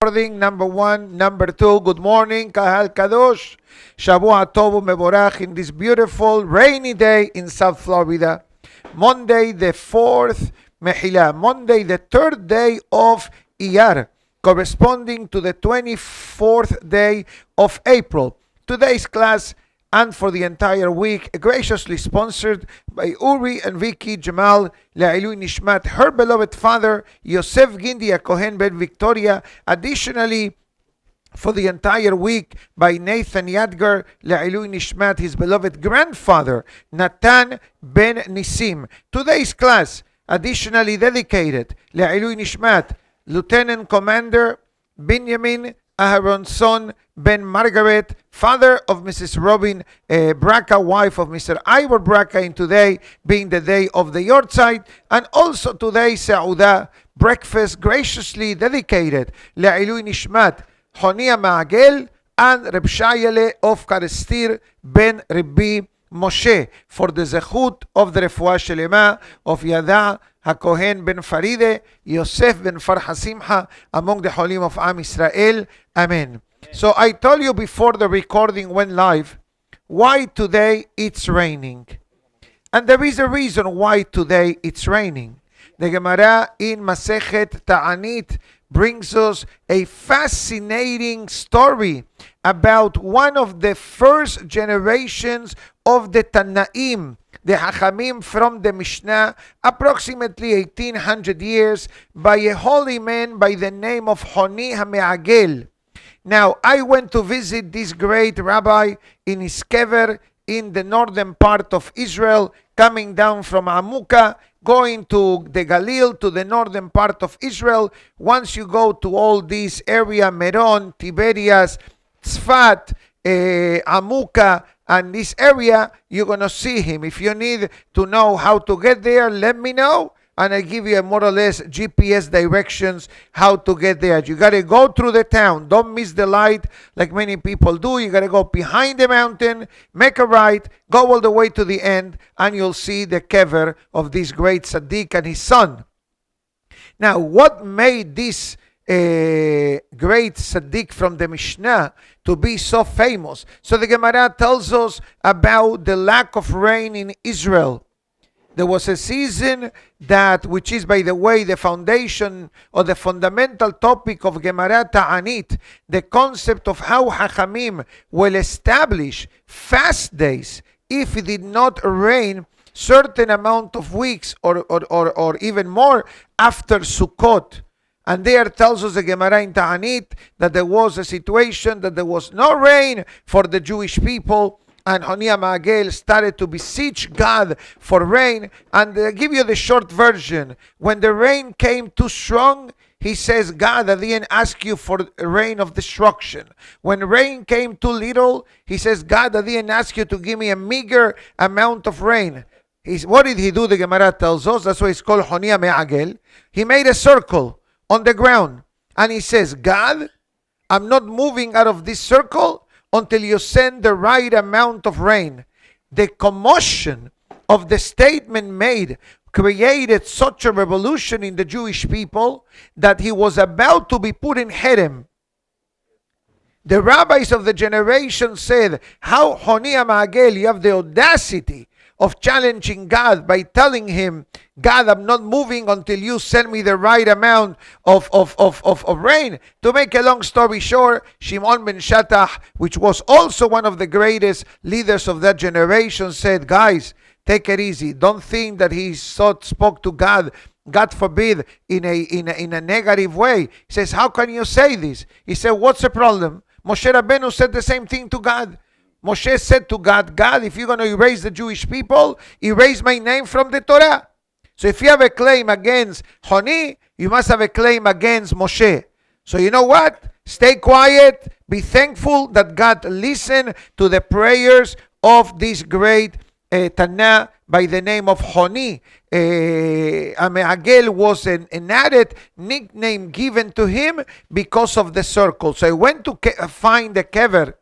recording, number 1. Number 2, good morning, Kahal Kadosh. Shavua Tov Mevorach in this beautiful rainy day in South Florida. Monday the 4th, Mehila. Monday the 3rd day of Iyar, corresponding to the 24th day of April. Today's class and for the entire week, graciously sponsored by Uri and Vicky Jamal Le'ilui Nishmat, her beloved father, Yosef Gindia Kohen Ben Victoria. Additionally, for the entire week, by Nathan Yadgar Le'ilui Nishmat, his beloved grandfather, Natan Ben Nisim. Today's class, additionally dedicated, Le'ilui Nishmat, Lieutenant Commander Benjamin Aharonson Ben Margaret, father of Mrs. Robin Braca, wife of Mr. Ivor Braca, in today being the day of the Yortzeit, and also today Sa'udah, breakfast graciously dedicated Le'ilui Nishmat, Honia Ma'agel, and Reb Shayele of Karestir Ben Rabbi Moshe, for the zechut of the Refuah Shelema of Yada HaKohen Ben Faride, Yosef Ben Farha Simcha, among the Holim of Am Israel. Amen. So I told you before the recording went live, why today it's raining. And there is a reason why today it's raining. The Gemara in Masechet Ta'anit brings us a fascinating story about one of the first generations of the Tanaim, the Hachamim from the Mishnah, approximately 1800 years, by a holy man by the name of Honi HaMe'agel. Now, I went to visit this great rabbi in his kever in the northern part of Israel, coming down from Amuka, going to the Galil, to the northern part of Israel. Once you go to all this area, Meron, Tiberias, Tzfat, Amuka, and this area, you're going to see him. If you need to know how to get there, let me know, and I'll give you a more or less GPS directions how to get there. You got to go through the town. Don't miss the light like many people do. You got to go behind the mountain, make a right, go all the way to the end, and you'll see the kever of this great tzaddik and his son. Now, what made this great tzaddik from the Mishnah to be so famous? So the Gemara tells us about the lack of rain in Israel. There was a season that, which is, by the way, the foundation or the fundamental topic of Gemara Ta'anit, the concept of how Hachamim will establish fast days if it did not rain certain amount of weeks or even more after Sukkot. And there tells us the Gemara in Ta'anit that there was a situation that there was no rain for the Jewish people, and Honia Ma'agel started to beseech God for rain. And I'll give you the short version. When the rain came too strong, he says, God, I didn't ask you for rain of destruction. When rain came too little, he says, God, I didn't ask you to give me a meager amount of rain. What did he do? The Gemara tells us. That's why it's called Honia Ma'agel. He made a circle on the ground. And he says, God, I'm not moving out of this circle until you send the right amount of rain. The commotion of the statement made created such a revolution in the Jewish people that he was about to be put in herem. The rabbis of the generation said, how Honia Ma'agel, you have the audacity of challenging God by telling him, God, I'm not moving until you send me the right amount of rain. To make a long story short, Shimon ben Shattach, which was also one of the greatest leaders of that generation, said, guys, take it easy. Don't think that he spoke to God, God forbid, in a negative way. He says, how can you say this? He said, what's the problem? Moshe Rabbeinu said the same thing to God. Moshe said to God, God, if you're going to erase the Jewish people, erase my name from the Torah. So if you have a claim against Honi, you must have a claim against Moshe. So you know what? Stay quiet. Be thankful that God listened to the prayers of this great Tana by the name of Honi. Ameagel was an added nickname given to him because of the circle. So I went to find the kever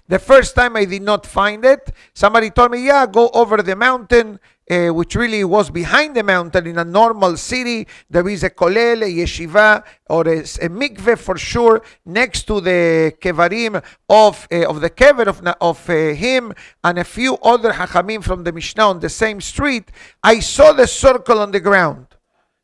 The first time I did not find it. Somebody told me, yeah, go over the mountain, which really was behind the mountain in a normal city. There is a kollel, a yeshiva, or a mikveh for sure, next to the kevarim of the kever of him and a few other hachamim from the Mishnah on the same street. I saw the circle on the ground.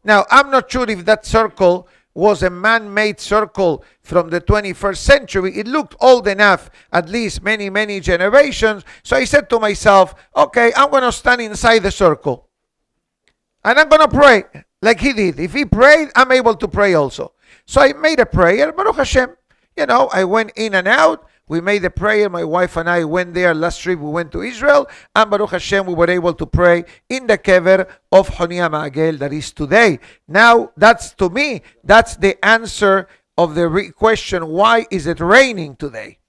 Now, I'm not sure if that circle was a man-made circle from the 21st century. It looked old enough, at least many, many generations. So I said to myself, okay, I'm going to stand inside the circle. And I'm going to pray like he did. If he prayed, I'm able to pray also. So I made a prayer, Baruch Hashem. I went in and out. We made a prayer. My wife and I went there. Last trip we went to Israel. And Baruch Hashem, we were able to pray in the kever of Honia Ma'agel that is today. Now, that's to me, that's the answer of the question, why is it raining today?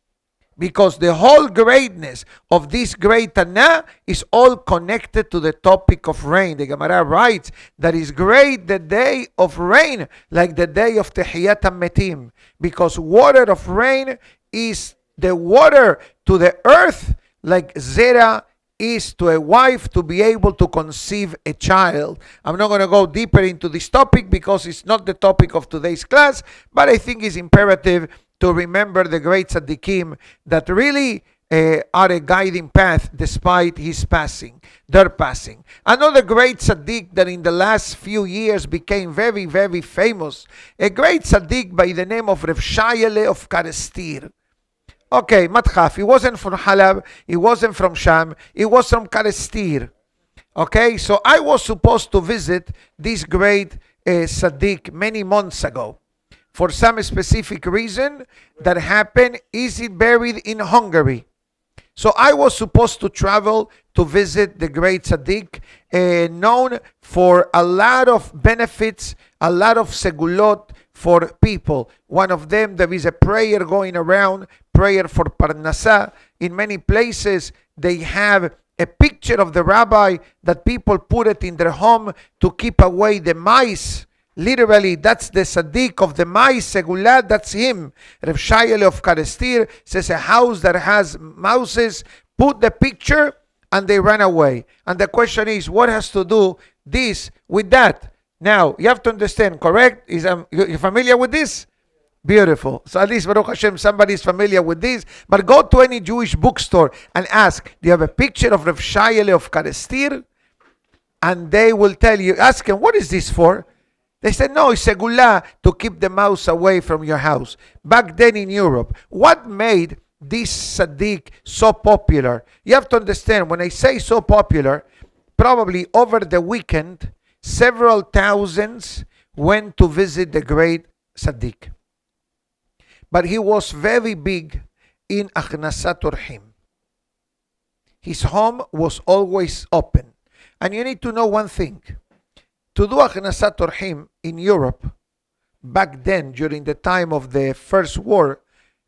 Because the whole greatness of this great Tana is all connected to the topic of rain. The Gemara writes that is great the day of rain, like the day of Tehiyat HaMetim, because water of rain is the water to the earth, like Zera is to a wife to be able to conceive a child. I'm not going to go deeper into this topic because it's not the topic of today's class, but I think it's imperative to remember the great tzaddikim that really are a guiding path despite their passing. Another great tzaddik that in the last few years became very, very famous, a great tzaddik by the name of Rav Shayele of Karestir. Okay, Matchaf, he wasn't from Halab, he wasn't from Sham, he was from Karestir. Okay, so I was supposed to visit this great tzaddik many months ago. For some specific reason that happened, is it buried in Hungary? So I was supposed to travel to visit the great tzaddik, known for a lot of benefits, a lot of segulot for people. One of them, there is a prayer going around, prayer for Parnasa. In many places, they have a picture of the rabbi that people put it in their home to keep away the mice. Literally, that's the tzaddik of the mice, Segulah, that's him. Rav Shayele of Karestir says a house that has mouses, put the picture and they run away. And the question is, what has to do this with that? Now, you have to understand, correct? You familiar with this? Beautiful. So at least, Baruch Hashem, somebody is familiar with this. But go to any Jewish bookstore and ask, do you have a picture of Rav Shayele of Karestir? And they will tell you, ask him, what is this for? They said, no, it's Segulah to keep the mouse away from your house. Back then in Europe, what made this tzaddik so popular? You have to understand, when I say so popular, probably over the weekend, several thousands went to visit the great tzaddik. But he was very big in Achnasat Orchim. His home was always open. And you need to know one thing. To do Achnasat Orchim in Europe, back then, during the time of the First War,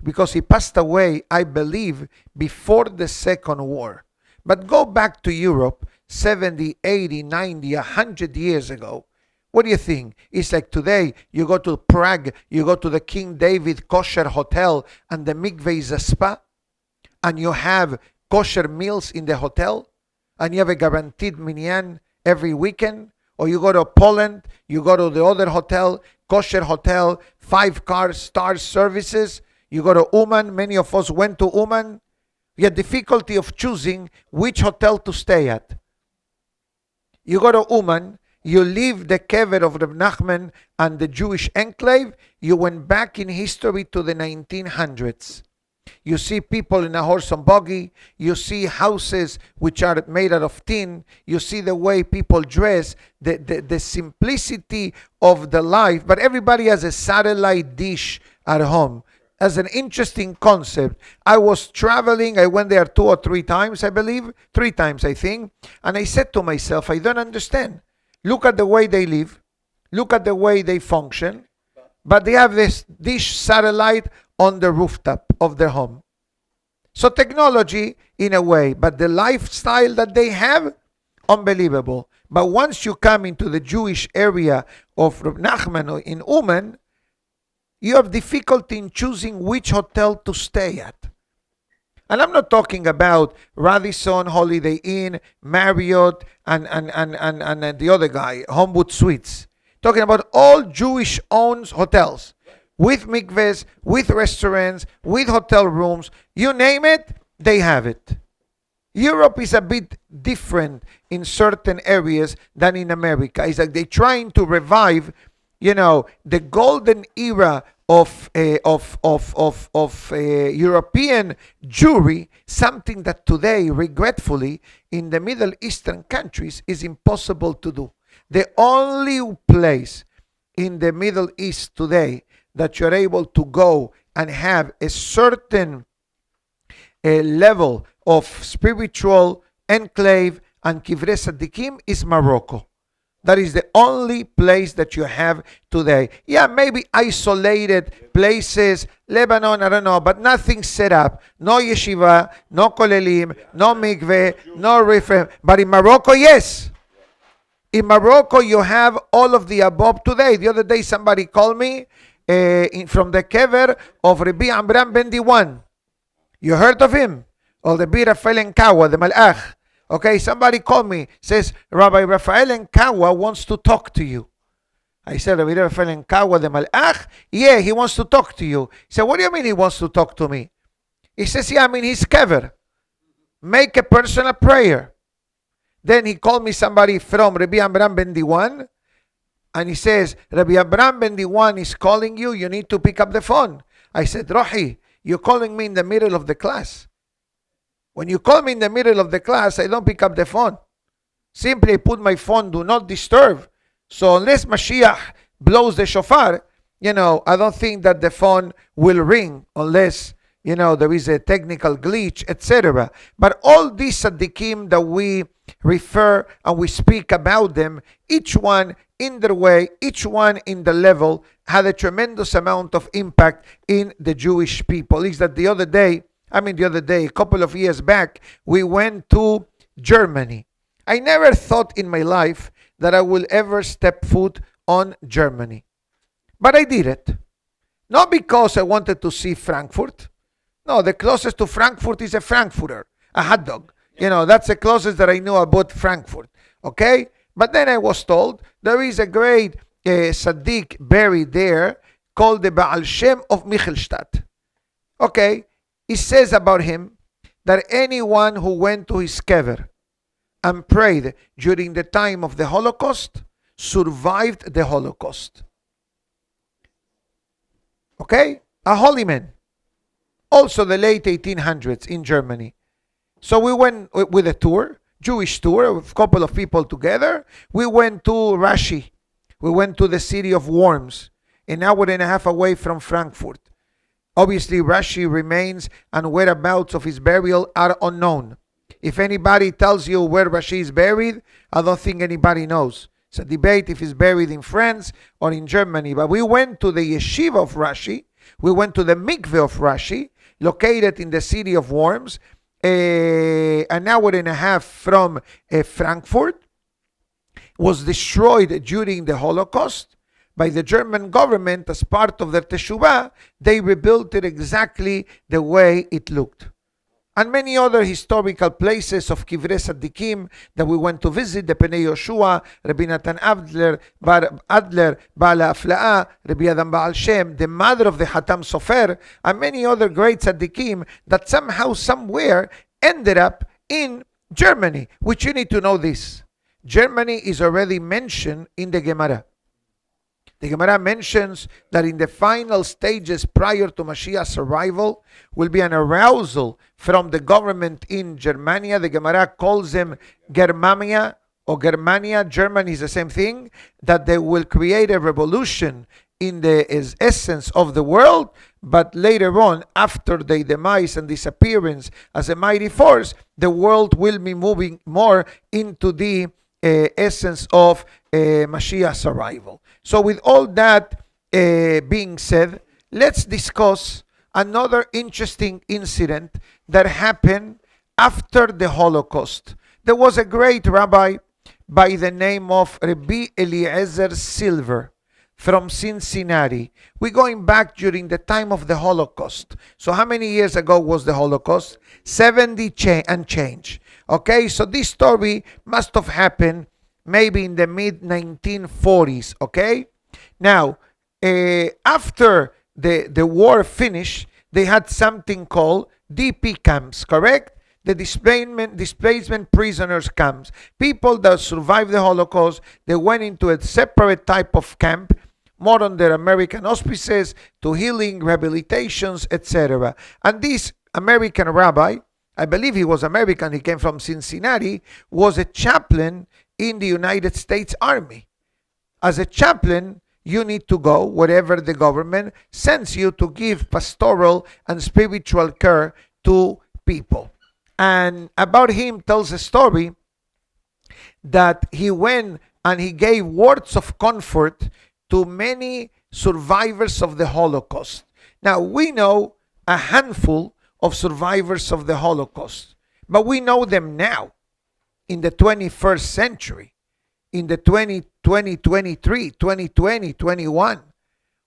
because he passed away, I believe, before the Second War. But go back to Europe 70, 80, 90, 100 years ago. What do you think? It's like today, you go to Prague, you go to the King David Kosher Hotel, and the mikveh is a spa, and you have kosher meals in the hotel, and you have a guaranteed minyan every weekend. Or you go to Poland, you go to the other hotel, kosher hotel, 5-star services. You go to Uman, many of us went to Uman. We had difficulty of choosing which hotel to stay at. You go to Uman, you leave the kever of Reb Nachman and the Jewish enclave, you went back in history to the 1900s. You see people in a horse and buggy. You see houses which are made out of tin. You see the way people dress, the simplicity of the life. But everybody has a satellite dish at home. As an interesting concept, I was traveling. I went there 2 or 3 times, I believe. 3 times, I think. And I said to myself, I don't understand. Look at the way they live. Look at the way they function. But they have this dish satellite on the rooftop of their home. So technology in a way, but the lifestyle that they have, unbelievable. But once you come into the Jewish area of Reb Nachman or in Uman, you have difficulty in choosing which hotel to stay at. And I'm not talking about Radisson, Holiday Inn, Marriott, and the other guy, Homewood Suites. Talking about all Jewish-owned hotels with mikvehs, with restaurants, with hotel rooms. You name it, they have it. Europe is a bit different in certain areas than in America. It's like they're trying to revive, the golden era of European Jewry, something that today, regretfully, in the Middle Eastern countries is impossible to do. The only place in the Middle East today that you're able to go and have a certain level of spiritual enclave and Kivrei Tzadikim is Morocco. That is the only place that you have today. Yeah, maybe isolated places, Lebanon, I don't know, but nothing set up. No yeshiva, no kolelim, no mikveh, no reframe. But in Morocco, yes. In Morocco, you have all of the above today. The other day, somebody called me from the kever of Rabbi Amram ben Diwan. You heard of him? Or the Bir Rafael Enkawa, the Malach. Okay, somebody called me, says, Rabbi Rafael Enkawa wants to talk to you. I said, Rabbi Rafael Enkawa, the Malach? Yeah, he wants to talk to you. He said, what do you mean he wants to talk to me? He says, yeah, I mean, he's kever. Make a personal prayer. Then he called me somebody from Rabbi Amram ben Diwan, and he says, Rabbi Amram ben Diwan is calling you, you need to pick up the phone. I said, Rohi, you're calling me in the middle of the class. When you call me in the middle of the class, I don't pick up the phone. Simply put my phone, do not disturb. So unless Mashiach blows the shofar, I don't think that the phone will ring unless, there is a technical glitch, etc. But all these tzaddikim that we refer and we speak about them, each one in their way, each one in the level, had a tremendous amount of impact in the Jewish people. Is that the other day, a couple of years back, we went to Germany. I never thought in my life that I will ever step foot on Germany. But I did it. Not because I wanted to see Frankfurt. No, the closest to Frankfurt is a Frankfurter, a hot dog. That's the closest that I know about Frankfurt. Okay? But then I was told there is a great tzaddik buried there called the Baal Shem of Michelstadt. Okay? It says about him that anyone who went to his kever and prayed during the time of the Holocaust survived the Holocaust. Okay? A holy man. Also the late 1800s in Germany. So we went with a tour, Jewish tour, with a couple of people together. We went to Rashi. We went to the city of Worms, an hour and a half away from Frankfurt. Obviously, Rashi remains and whereabouts of his burial are unknown. If anybody tells you where Rashi is buried, I don't think anybody knows. It's a debate if he's buried in France or in Germany. But we went to the yeshiva of Rashi. We went to the mikveh of Rashi, located in the city of Worms, an hour and a half from Frankfurt. Was destroyed during the Holocaust by the German government as part of their teshuvah. They rebuilt it exactly the way it looked. And many other historical places of Kivrei Tzadikim that we went to visit, the Penei Yoshua, Rabbi Natan Adler, Bala Afla'a, Rabbi Adam Baal Shem, the mother of the Hatam Sofer, and many other great Tzadikim that somehow, somewhere ended up in Germany, which you need to know this. Germany is already mentioned in the Gemara. The Gemara mentions that in the final stages prior to Mashiach's arrival will be an arousal from the government in Germania. The Gemara calls them Germania or Germania. German is the same thing. That they will create a revolution in the essence of the world, but later on, after their demise and disappearance as a mighty force, the world will be moving more into the essence of Mashiach's arrival. So with all that being said, let's discuss another interesting incident that happened after the Holocaust. There was a great rabbi by the name of Rabbi Eliezer Silver, from Cincinnati. We're going back during the time of the Holocaust. So how many years ago was the Holocaust? 70 and change. Okay, so this story must have happened maybe in the mid 1940s. Okay, now after the war finished, they had something called DP camps, correct? The displacement prisoners camps. People that survived the Holocaust, they went into a separate type of camp, more under American auspices, to healing, rehabilitations, etc. And this American rabbi, I believe he was American, he came from Cincinnati, was a chaplain in the United States Army. As a chaplain, you need to go wherever the government sends you to give pastoral and spiritual care to people. And about him tells a story that he went and he gave words of comfort to many survivors of the Holocaust. Now, we know a handful of survivors of the Holocaust, but we know them now in the 21st century, in the 2023, 2020, 21.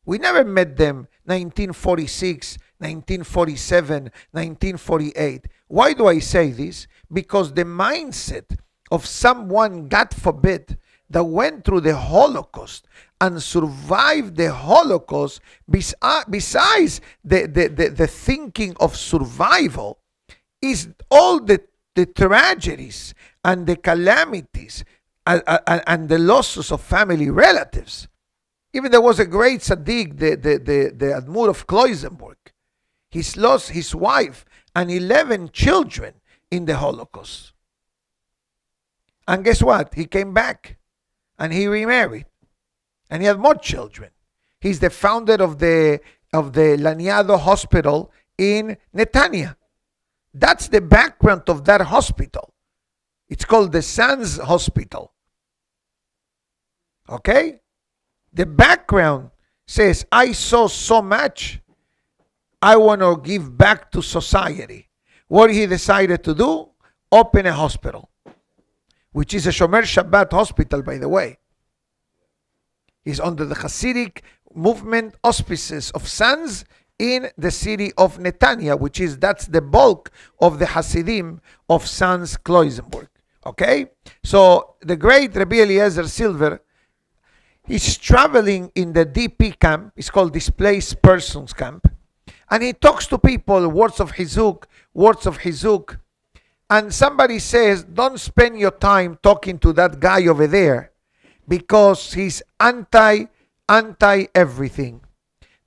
We never met them 1946, 1947, 1948. Why do I say this? Because the mindset of someone, God forbid, that went through the Holocaust and survived the Holocaust, besides the thinking of survival, is all the tragedies and the calamities and the losses of family relatives. Even there was a great tzaddik, the Admur of Kloisenburg. He's lost his wife and 11 children in the Holocaust. And guess what? He came back and he remarried. And he had more children. He's the founder of the Laniado Hospital in Netanya. That's the background of that hospital. It's called the Sons Hospital. Okay? The background says, I saw so much, I want to give back to society. What he decided to do? Open a hospital, which is a Shomer Shabbat hospital, by the way. He's under the Hasidic movement auspices of Sons in the city of Netanya, that's the bulk of the Hasidim of Sons Kloisenburg. Okay? So the great Rabbi Eliezer Silver, he's traveling in the DP camp. It's called Displaced Persons Camp. And he talks to people, words of Hizuk. And somebody says, don't spend your time talking to that guy over there because he's anti everything.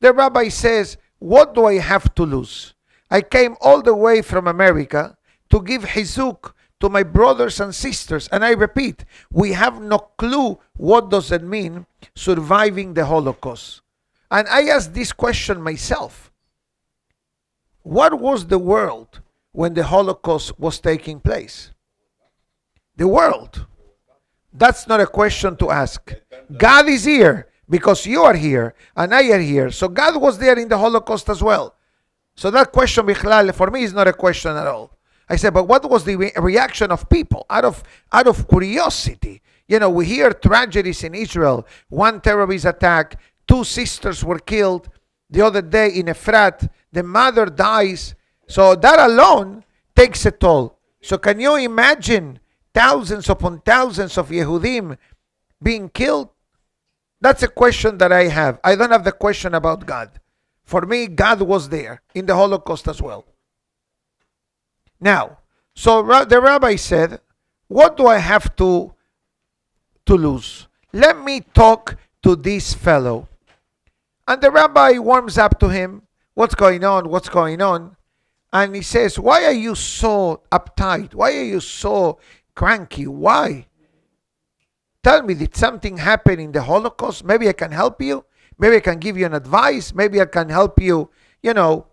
The rabbi says, what do I have to lose? I came all the way from America to give Hizuk to my brothers and sisters. And I repeat, we have no clue what does it mean surviving the Holocaust. And I asked this question myself. What was the world when the Holocaust was taking place? The world. That's not a question to ask. God is here because you are here and I am here. So God was there in the Holocaust as well. So that question, Bichlal, for me is not a question at all. I said, but what was the reaction of people out of curiosity? You know, we hear tragedies in Israel. One terrorist attack, 2 sisters were killed. The other day in Efrat, the mother dies. So that alone takes a toll. So can you imagine thousands upon thousands of Yehudim being killed? That's a question that I have. I don't have the question about God. For me, God was there in the Holocaust as well. Now, so the rabbi said, what do I have to lose? Let me talk to this fellow. And the rabbi warms up to him. What's going on? What's going on? And he says, why are you so uptight? Why are you so cranky? Why? Tell me, did something happen in the Holocaust? Maybe I can help you. Maybe I can give you an advice. Maybe I can help you, to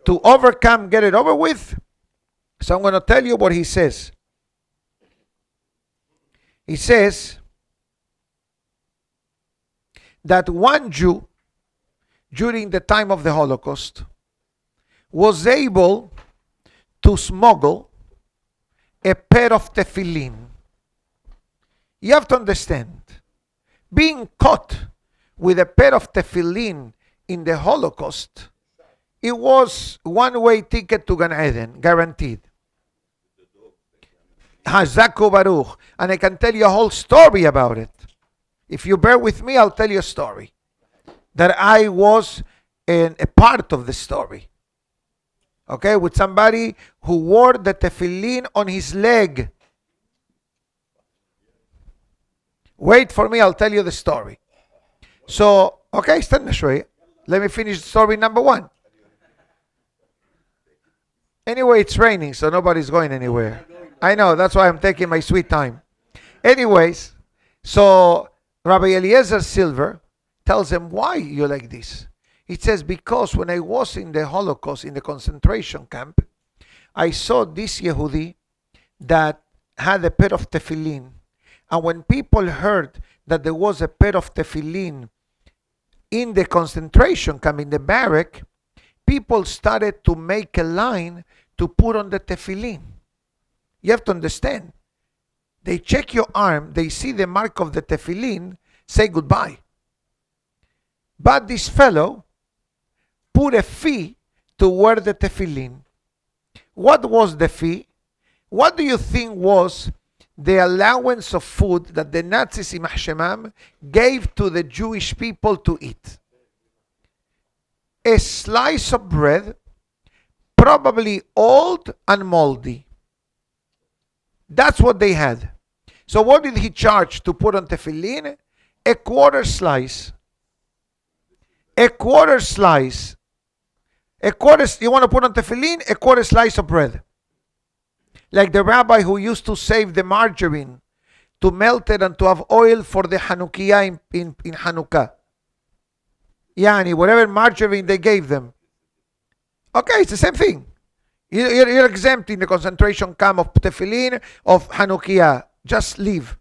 overcome, get it over with. So I'm going to tell you what he says. He says that one Jew during the time of the Holocaust was able to smuggle a pair of tefillin. You have to understand, being caught with a pair of tefillin in the Holocaust, it was one-way ticket to Gan Eden, guaranteed. Hazaku Baruch. And I can tell you a whole story about it. If you bear with me, I'll tell you a story. That I was a part of the story. Okay, with somebody who wore the tefillin on his leg. Wait for me, I'll tell you the story. So, okay, استنى شوي. Let me finish story number 1. Anyway, it's raining, so nobody's going anywhere. I know, that's why I'm taking my sweet time. Anyways, so Rabbi Eliezer Silver tells him, why you like this? He says, because when I was in the Holocaust, in the concentration camp, I saw this Yehudi that had a pair of tefillin. And when people heard that there was a pair of tefillin in the concentration camp, in the barrack, people started to make a line to put on the tefillin. You have to understand. They check your arm, they see the mark of the tefillin, say goodbye. But this fellow put a fee to wear the tefillin. What was the fee? What do you think was the allowance of food that the Nazis in Shemam gave to the Jewish people to eat? A slice of bread, probably old and moldy. That's what they had. So what did he charge to put on tefillin? A quarter slice. A quarter slice. A quarter, you want to put on tefillin? A quarter slice of bread. Like the rabbi who used to save the margarine to melt it and to have oil for the Hanukkah in Hanukkah. Yani, whatever margarine they gave them. Okay, it's the same thing. You're exempt in the concentration camp of tefillin, of Hanukkah. Just leave.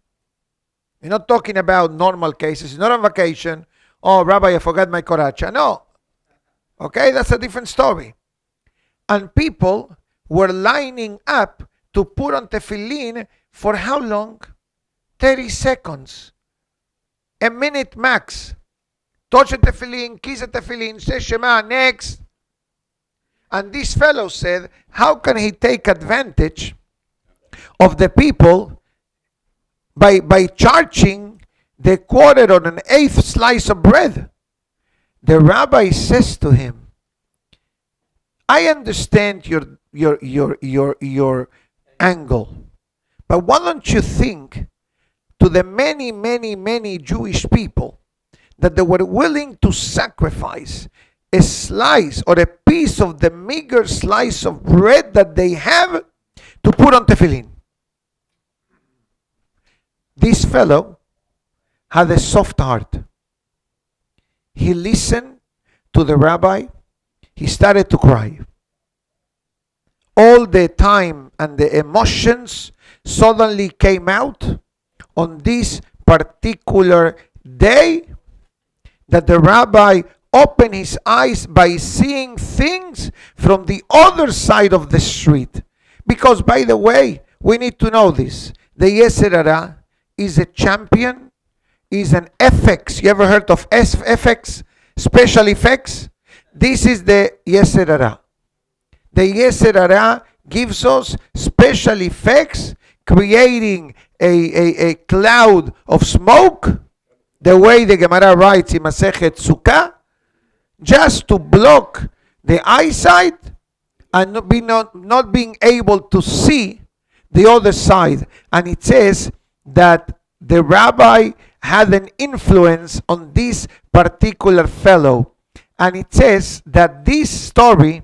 You're not talking about normal cases. You're not on vacation. Oh, Rabbi, I forgot my koracha. No. Okay, that's a different story. And people were lining up to put on tefillin for how long? 30 seconds. A minute max. Touch the tefillin, kiss the tefillin, say Shema, next. And this fellow said, how can he take advantage of the people by charging the quarter or an eighth slice of bread? The rabbi says to him, I understand your angle, but why don't you think to the many Jewish people that they were willing to sacrifice a slice or a piece of the meager slice of bread that they have to put on tefillin? This fellow had a soft heart. He listened to the rabbi. He started to cry. All the time and the emotions suddenly came out on this particular day that the rabbi opened his eyes by seeing things from the other side of the street. Because, by the way, we need to know this. The Yetzer Hara is a champion, is an FX. You ever heard of FX? Special effects? This is the Yetzer Hara. The Yetzer Hara gives us special effects, creating a cloud of smoke, the way the Gemara writes in Masechet Sukkah, just to block the eyesight and not being able to see the other side. And it says that the rabbi had an influence on this particular fellow. And it says that this story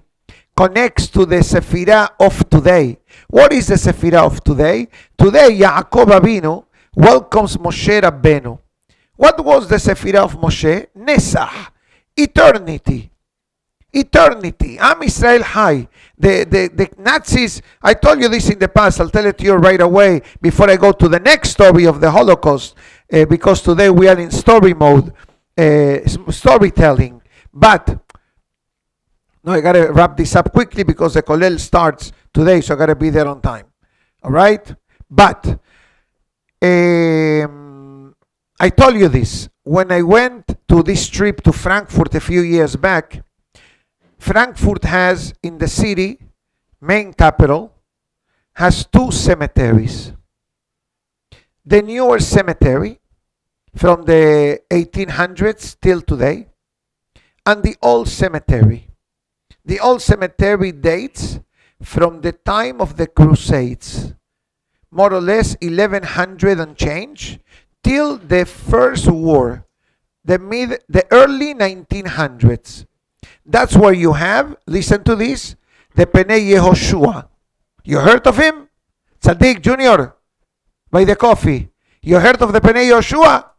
connects to the Sefirah of today. What is the Sefirah of today? Today, Yaakov Avinu welcomes Moshe Rabbeinu. What was the Sefirah of Moshe? Nesach, eternity. Eternity. Am Israel High. The Nazis, I told you this in the past, I'll tell it to you right away before I go to the next story of the Holocaust, because today we are in story mode, storytelling. But, no, I got to wrap this up quickly because the Kollel starts today, so I got to be there on time. All right? But, I told you this. When I went to this trip to Frankfurt a few years back, Frankfurt has, in the city, main capital, has two cemeteries. The newer cemetery from the 1800s till today, and the old cemetery. The old cemetery dates from the time of the Crusades, more or less 1100 and change, till the First War, the early 1900s. That's where you have, listen to this, the Penei Yehoshua. You heard of him? Tzadik Junior, by the coffee. You heard of the Penei Yehoshua?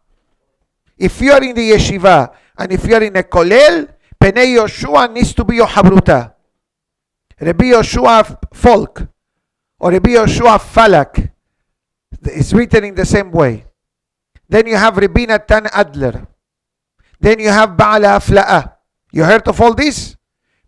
If you are in the yeshiva and if you are in a kollel, Penei Yehoshua needs to be your habruta. Rabbi Yehoshua Folk or Rabbi Yehoshua Falak. It's written in the same way. Then you have Rabbi Natan Adler. Then you have Ba'ala Afla'ah. You heard of all this?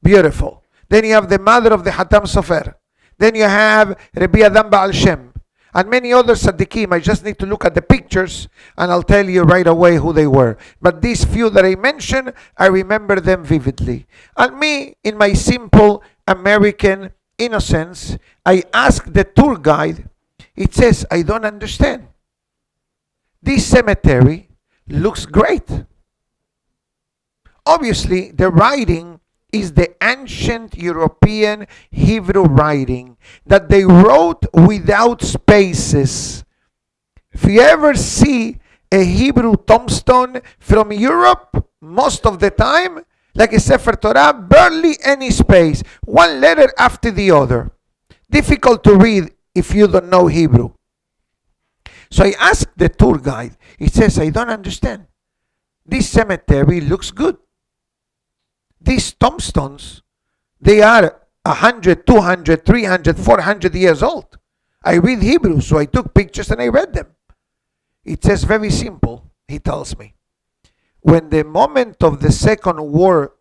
Beautiful. Then you have the mother of the Hatam Sofer. Then you have Rabbi Adam Baal Shem. And many other Tzadikim. I just need to look at the pictures and I'll tell you right away who they were. But these few that I mentioned, I remember them vividly. And me, in my simple American innocence, I asked the tour guide. It says, I don't understand. This cemetery looks great. Obviously, the writing is the ancient European Hebrew writing that they wrote without spaces. If you ever see a Hebrew tombstone from Europe, most of the time, like a Sefer Torah, barely any space, one letter after the other. Difficult to read if you don't know Hebrew. So I asked the tour guide. He says, I don't understand. This cemetery looks good. These tombstones, they are 100, 200, 300, 400 years old. I read Hebrew, so I took pictures and I read them. It says very simple, he tells me. When the moment of the Second War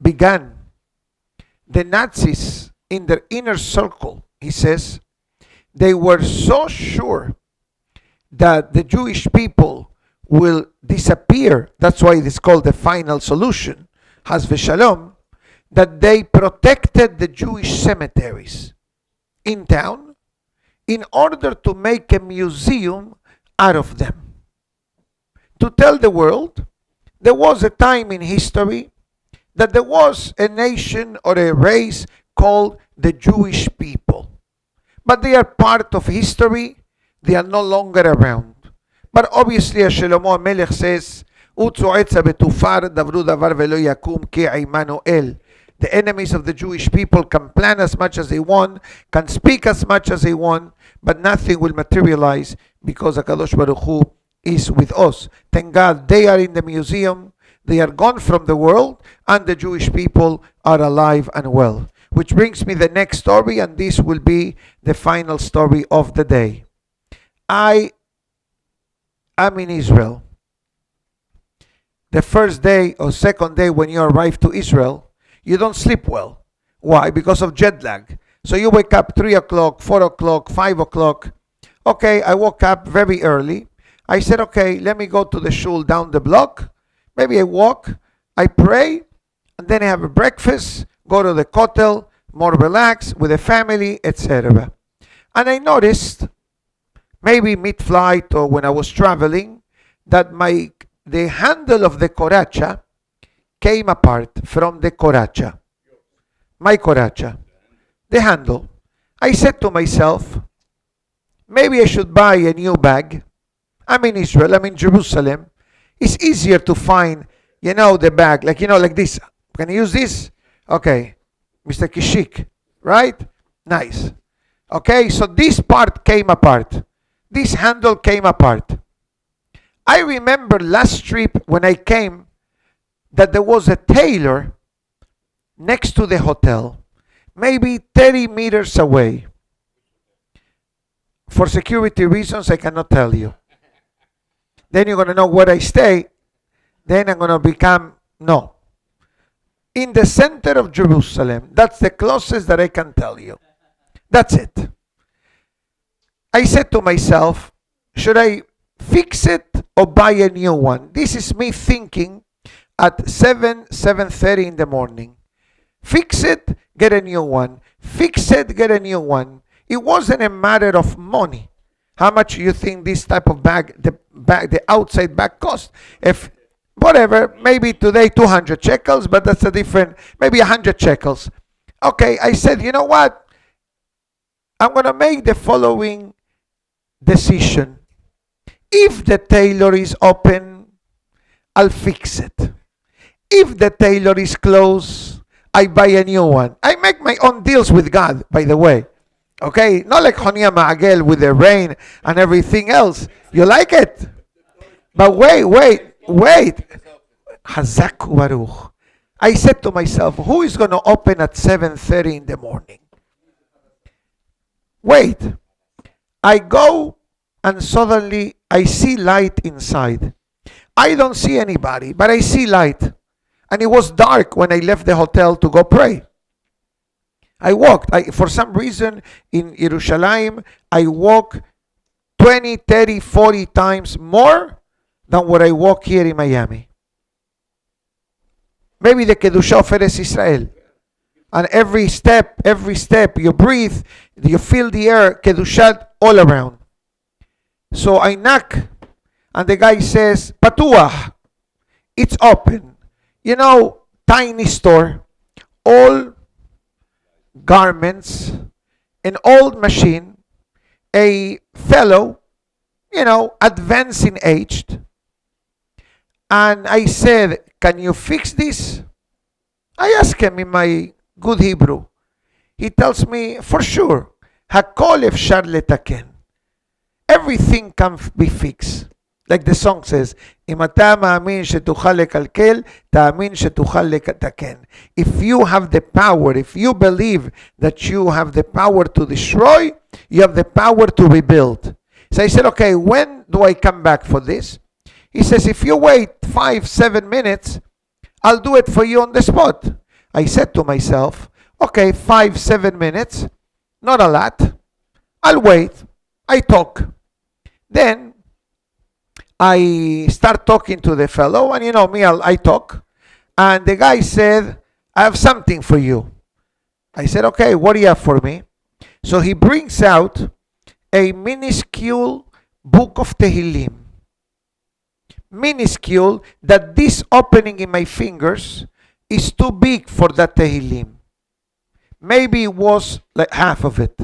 began, the Nazis in their inner circle, he says, they were so sure that the Jewish people will disappear. That's why it is called the final solution. Has v'shalom, that they protected the Jewish cemeteries in town in order to make a museum out of them. To tell the world, there was a time in history that there was a nation or a race called the Jewish people. But they are part of history, they are no longer around. But obviously, as Shlomo HaMelech says, the enemies of the Jewish people can plan as much as they want, can speak as much as they want, but nothing will materialize because HaKadosh Baruch Hu is with us. Thank God they are in the museum, they are gone from the world, and the Jewish people are alive and well. Which brings me the next story, and this will be the final story of the day. I am in Israel. The first day or second day when you arrive to Israel, you don't sleep well. Why? Because of jet lag. So you wake up 3 o'clock, 4 o'clock, 5 o'clock. Okay, I woke up very early. I said, okay, let me go to the shul down the block. Maybe I walk, I pray, and then I have a breakfast, go to the kotel, more relaxed with the family, etc. And I noticed, maybe mid-flight or when I was traveling, that the handle of the coracha came apart from the coracha. My coracha. The handle. I said to myself, maybe I should buy a new bag. I'm in Israel, I'm in Jerusalem. It's easier to find, the bag, like this. Can I use this? Okay. Mr. Kishik, right? Nice. Okay, so this part came apart. This handle came apart. I remember last trip when I came that there was a tailor next to the hotel, maybe 30 meters away. For security reasons, I cannot tell you. Then you're going to know where I stay. Then I'm going to become, no. In the center of Jerusalem. That's the closest that I can tell you. That's it. I said to myself, should I fix it or buy a new one. This is me thinking at 7:30 in the morning. Fix it, get a new one. Fix it, get a new one. It wasn't a matter of money. How much you think this type of bag, the outside bag cost? If whatever, maybe today 200 shekels, but that's a different, maybe 100 shekels. Okay, I said, you know what? I'm going to make the following decision. If the tailor is open, I'll fix it. If the tailor is closed, I buy a new one. I make my own deals with God, by the way. Okay? Not like Honia Ma'agel with the rain and everything else. You like it? But wait. Hazaku Baruch. I said to myself, who is going to open at 7:30 in the morning? Wait. I go and suddenly I see light inside. I don't see anybody, but I see light. And it was dark when I left the hotel to go pray. I walked. For some reason in Jerusalem, I walk 20, 30, 40 times more than what I walk here in Miami. Maybe the Kedusha of Eretz Israel. And every step you breathe, you feel the air, Kedusha all around. So I knock, and the guy says, Patuah, it's open. You know, tiny store, all garments, an old machine, a fellow, advanced in age. And I said, can you fix this? I asked him in my good Hebrew. He tells me, for sure, Hakol efshar letaken. Everything can be fixed. Like the song says, Im ata ma'amin shetuchal lekalkel, ta'amin shetuchal letaken. If you have the power, if you believe that you have the power to destroy, you have the power to rebuild. So I said, okay, when do I come back for this? He says, if you wait 5-7 minutes, I'll do it for you on the spot. I said to myself, okay, 5-7 minutes, not a lot. I'll wait. I talk. Then I start talking to the fellow, and you know me, I talk. And the guy said, I have something for you. I said, okay, what do you have for me? So he brings out a minuscule book of Tehillim. Minuscule, that this opening in my fingers is too big for that Tehillim. Maybe it was like half of it.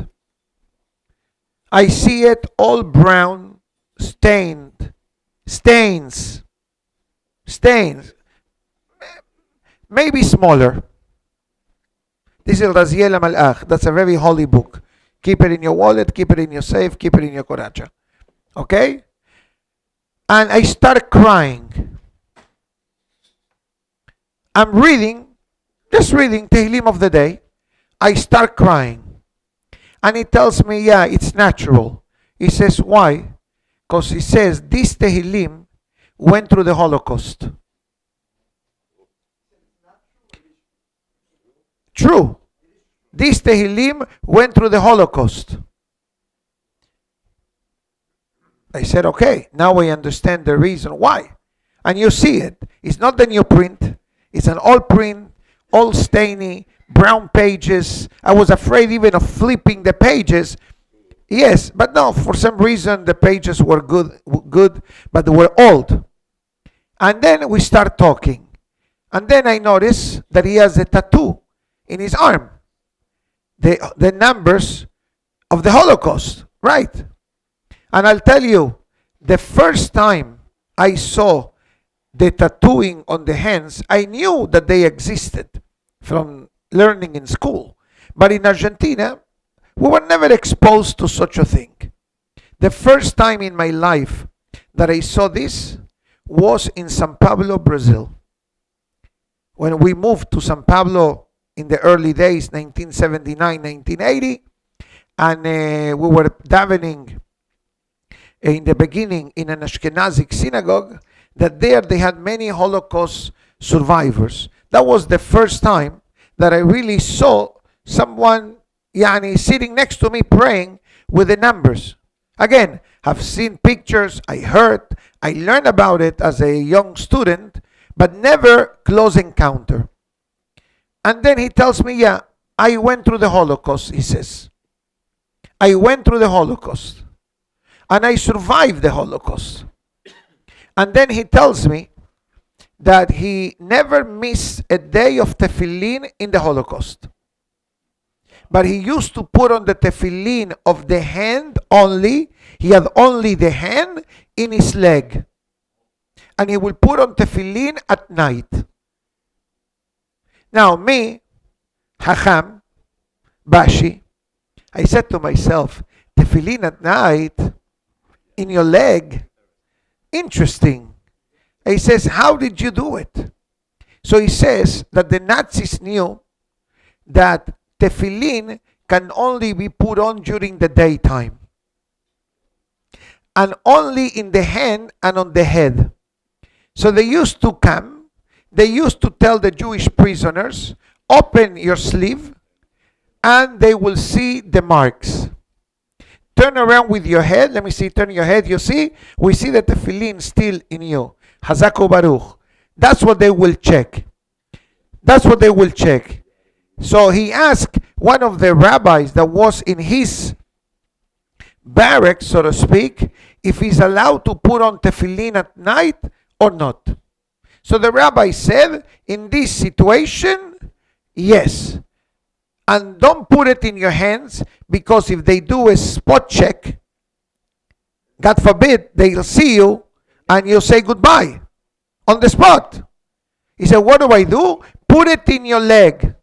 I see it all brown, stains, maybe smaller. This is Raziel Malach. That's a very holy book. Keep it in your wallet, keep it in your safe, keep it in your koracha. Okay? And I start crying. I'm just reading Tehillim of the day. I start crying. And he tells me, yeah, it's natural. He says, why? Because he says, this Tehillim went through the Holocaust. True. This Tehillim went through the Holocaust. I said, okay, now I understand the reason why. And you see it. It's not the new print. It's an old print, all stainy, brown pages. I was afraid even of flipping the pages. Yes, but no, for some reason the pages were good, but they were old. And then we start talking. And then I notice that he has a tattoo in his arm. The numbers of the Holocaust, right? And I'll tell you, the first time I saw the tattooing on the hands, I knew that they existed from learning in school. But in Argentina, we were never exposed to such a thing. The first time in my life that I saw this was in São Paulo, Brazil. When we moved to São Paulo in the early days, 1979, 1980, and we were davening in the beginning in an Ashkenazic synagogue, that there they had many Holocaust survivors. That was the first time that I really saw someone sitting next to me praying with the numbers. Again, have seen pictures, I heard, I learned about it as a young student, but never close encounter. And then he tells me, yeah, I went through the Holocaust, he says. I went through the Holocaust. And I survived the Holocaust. And then he tells me that he never missed a day of tefillin in the Holocaust. But he used to put on the tefillin of the hand only. He had only the hand in his leg. And he will put on tefillin at night. Now me, Hacham, Bashi, I said to myself, tefillin at night in your leg? Interesting. He says, how did you do it? So he says that the Nazis knew that tefillin can only be put on during the daytime. And only in the hand and on the head. So they used to come, they used to tell the Jewish prisoners, open your sleeve, and they will see the marks. Turn around with your head. Let me see, turn your head. You see? We see the tefillin still in you. Hazaku Baruch. That's what they will check. That's what they will check. So he asked one of the rabbis that was in his barracks, so to speak, if he's allowed to put on tefillin at night or not. So the rabbi said, in this situation, yes. And don't put it in your hands, because if they do a spot check, God forbid, they'll see you and you'll say goodbye on the spot. He said, what do? Put it in your leg.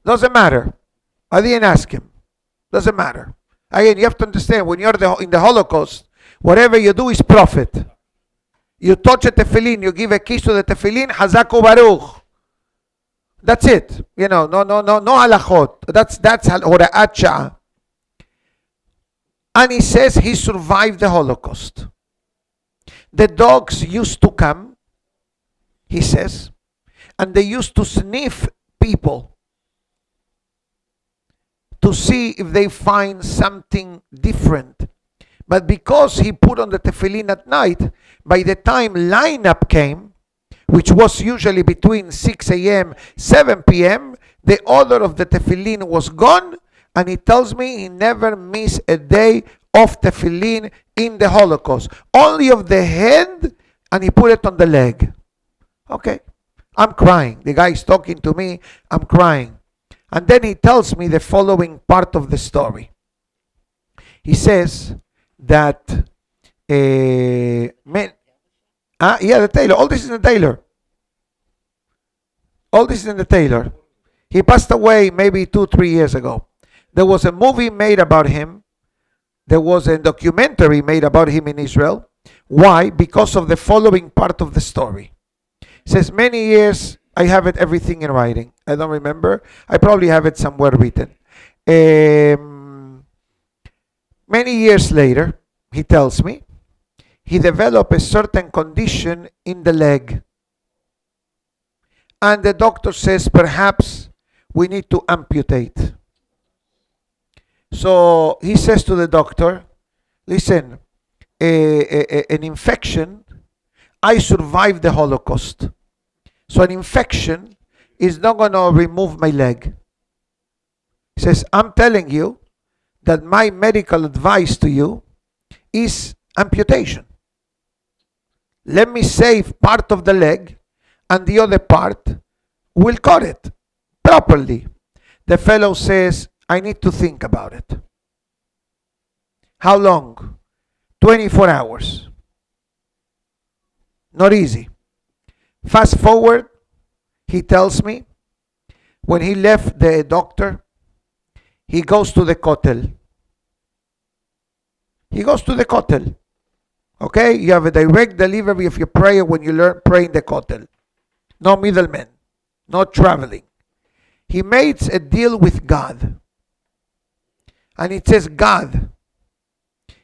Doesn't matter. I didn't ask him. Doesn't matter. Again, you have to understand, when you're in the Holocaust, whatever you do is profit. You touch a tefillin, you give a kiss to the tefillin, Hazaku Baruch. That's it. You know, no halachot. That's hora'at sha'ah. And he says he survived the Holocaust. The dogs used to come, he says, and they used to sniff people to see if they find something different. But because he put on the tefillin at night, by the time lineup came, which was usually between 6 a.m., 7 p.m., the odor of the tefillin was gone, and he tells me he never missed a day of tefillin in the Holocaust. Only of the head, and he put it on the leg. Okay. I'm crying. The guy is talking to me. I'm crying. And then he tells me the following part of the story. He says that the tailor. All this is in the tailor. All this is in the tailor. He passed away maybe 2-3 years ago. There was a movie made about him. There was a documentary made about him in Israel. Why? Because of the following part of the story. It says, many years, I have it everything in writing. I don't remember. I probably have it somewhere written. Many years later, he tells me, he developed a certain condition in the leg. And the doctor says, perhaps we need to amputate. So he says to the doctor, listen, an infection, I survived the Holocaust. So an infection is not going to remove my leg. He says, I'm telling you that my medical advice to you is amputation. Let me save part of the leg, and the other part will cut it properly. The fellow says, I need to think about it. How long? 24 hours. Not easy. Fast forward, he tells me, when he left the doctor, he goes to the kotel. He goes to the kotel. Okay? You have a direct delivery of your prayer when you pray in the kotel. No middlemen. No traveling. He makes a deal with God. And it says, God,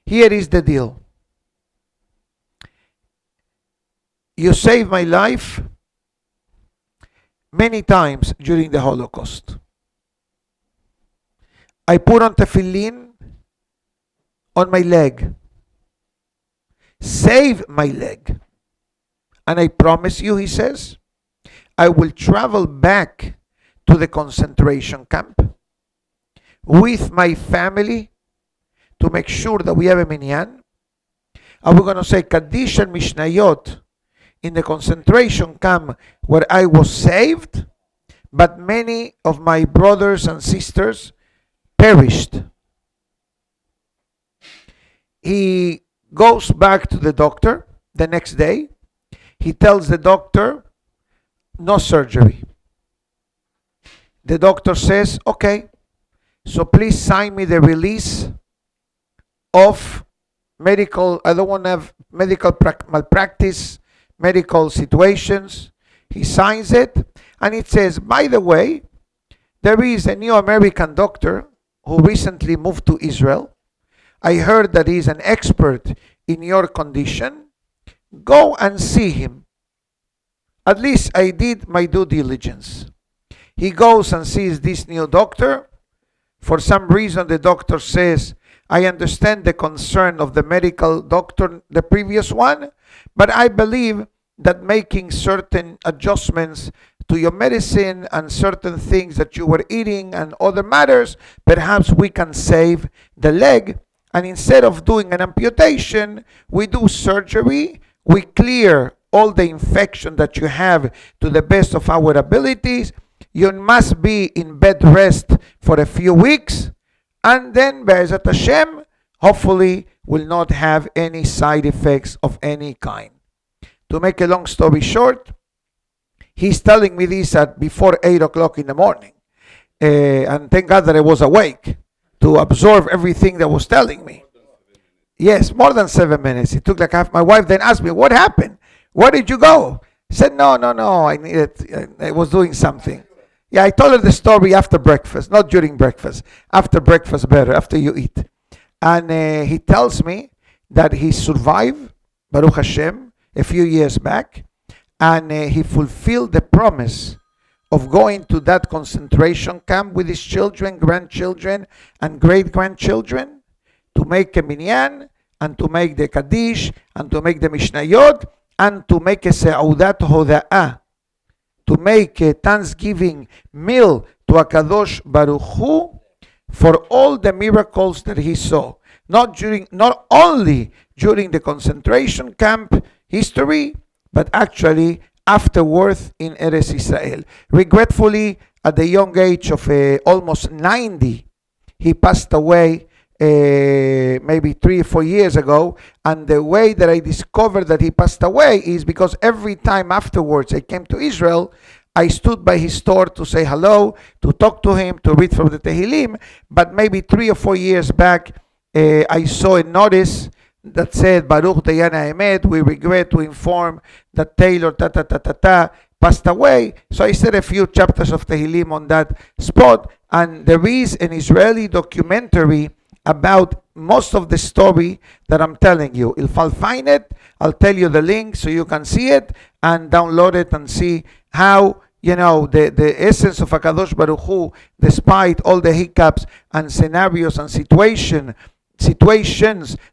here is the deal. You saved my life many times during the Holocaust. I put on tefillin on my leg. Save my leg. And I promise you, he says, I will travel back to the concentration camp with my family to make sure that we have a minyan. And we're going to say Kaddish and Mishnayot in the concentration camp where I was saved, but many of my brothers and sisters perished. He goes back to the doctor the next day. He tells the doctor, no surgery. The doctor says, okay, so please sign me the release of medical, I don't want to have medical malpractice, medical situations. He signs it, and it says, by the way, there is a new American doctor who recently moved to Israel. I heard that he's an expert in your condition. Go and see him. At least I did my due diligence. He goes and sees this new doctor. For some reason, the doctor says, I understand the concern of the medical doctor, the previous one, but I believe that making certain adjustments to your medicine and certain things that you were eating and other matters, perhaps we can save the leg. And instead of doing an amputation, we do surgery. We clear all the infection that you have to the best of our abilities. You must be in bed rest for a few weeks. And then, Be'ezat Hashem, hopefully will not have any side effects of any kind. To make a long story short, he's telling me this at before 8 o'clock in the morning. And thank God that I was awake to absorb everything that was telling me. Yes, more than 7 minutes. It took like half. My wife then asked me, what happened? Where did you go? I said, no, I was doing something. Yeah, I told her the story after breakfast, not during breakfast. After breakfast better, after you eat. And he tells me that he survived, Baruch Hashem, a few years back, and he fulfilled the promise of going to that concentration camp with his children, grandchildren, and great-grandchildren to make a minyan, and to make the Kaddish, and to make the Mishnayot, and to make a Seudat Hoda'ah, to make a Thanksgiving meal to HaKadosh Baruch Hu for all the miracles that he saw. Not only during the concentration camp history, but actually afterwards in Eretz Israel. Regretfully, at the young age of almost 90, he passed away maybe 3 or 4 years ago. And the way that I discovered that he passed away is because every time afterwards I came to Israel, I stood by his door to say hello, to talk to him, to read from the Tehillim. But maybe 3 or 4 years back, I saw a notice that said, Baruch Dayana Emet, we regret to inform that Taylor passed away. So I said a few chapters of Tehillim on that spot. And there is an Israeli documentary about most of the story that I'm telling you. If I'll find it, I'll tell you the link so you can see it and download it and see how, the essence of HaKadosh Baruch Hu, despite all the hiccups and scenarios and situations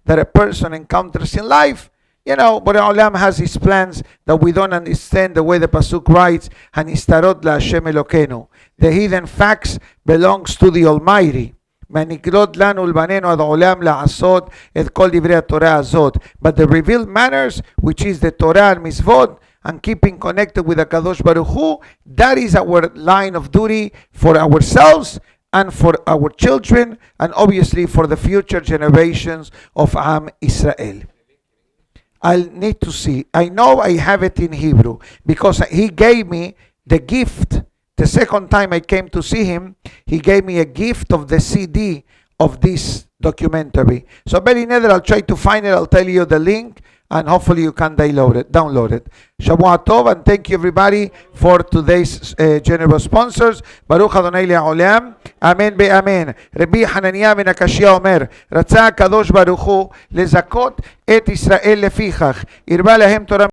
that a person encounters in life, Borei Olam has his plans that we don't understand, the way the Pasuk writes, Hanistarot la Hashem Elokeinu. The hidden facts belongs to the Almighty. But the revealed manners, which is the Torah and Mitzvot, and keeping connected with the Kadosh Baruch Hu, that is our line of duty for ourselves and for our children, and obviously for the future generations of Am Israel. I'll need to see. I know I have it in Hebrew because he gave me the gift. The second time I came to see him, he gave me a gift of the CD of this documentary. So very nether, I'll try to find it. I'll tell you the link, and hopefully you can download it. Shavua Tov, and thank you everybody for today's generous sponsors. Baruch Adonai Le'olam. Amen be'amen. Rabbi Hananiah ben Akashia Omer, רצה הקדוש ברוך הוא לזכות את ישראל לפיכך. הרבה להם תורה